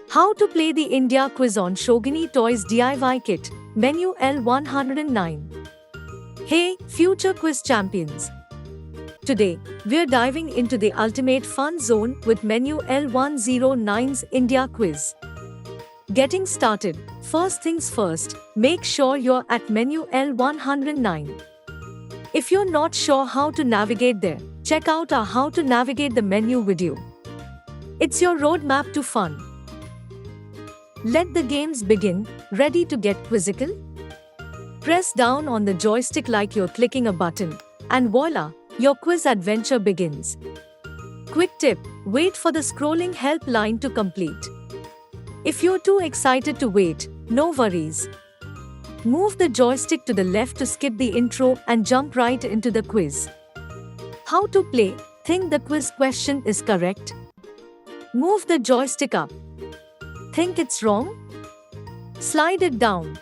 How to play the India quiz on Schogini Toys DIY kit, Menu L109. Hey, future quiz champions! Today, we're diving into the ultimate fun zone with Menu L109's India quiz. Getting started, first things first, make sure you're at Menu L109. If you're not sure how to navigate there, check out our How to Navigate the Menu video. It's your roadmap to fun. Let the games begin. Ready to get quizzical? Press down on the joystick like you're clicking a button, and voila, your quiz adventure begins. Quick tip: wait for the scrolling help line to complete. If you're too excited to wait, no worries. Move the joystick to the left to skip the intro and jump right into the quiz. How to play? Think the quiz question is correct? Move the joystick up. Think it's wrong? Slide it down.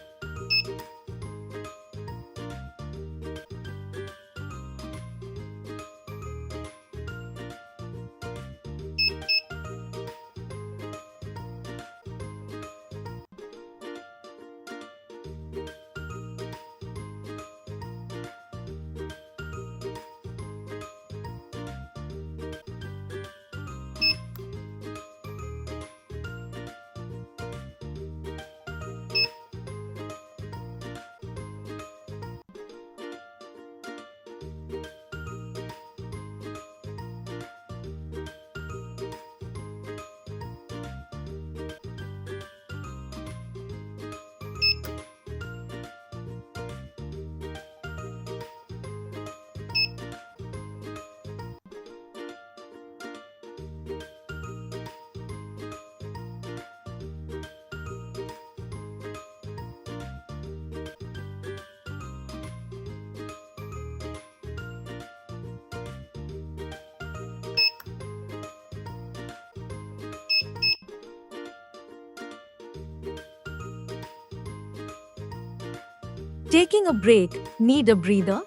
Taking a break, need a breather?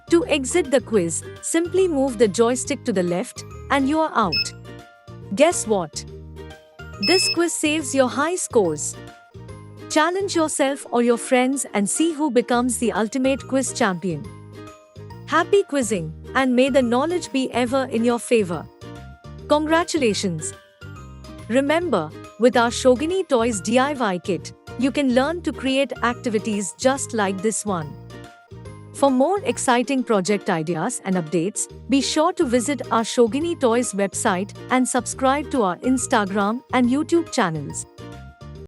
To exit the quiz, simply move the joystick to the left, and you are out. Guess what? This quiz saves your high scores. Challenge yourself or your friends and see who becomes the ultimate quiz champion. Happy quizzing, and may the knowledge be ever in your favor. Congratulations! Remember, with our Schogini Toys DIY kit, you can learn to create activities just like this one. For more exciting project ideas and updates, be sure to visit our Schogini Toys website and subscribe to our Instagram and YouTube channels.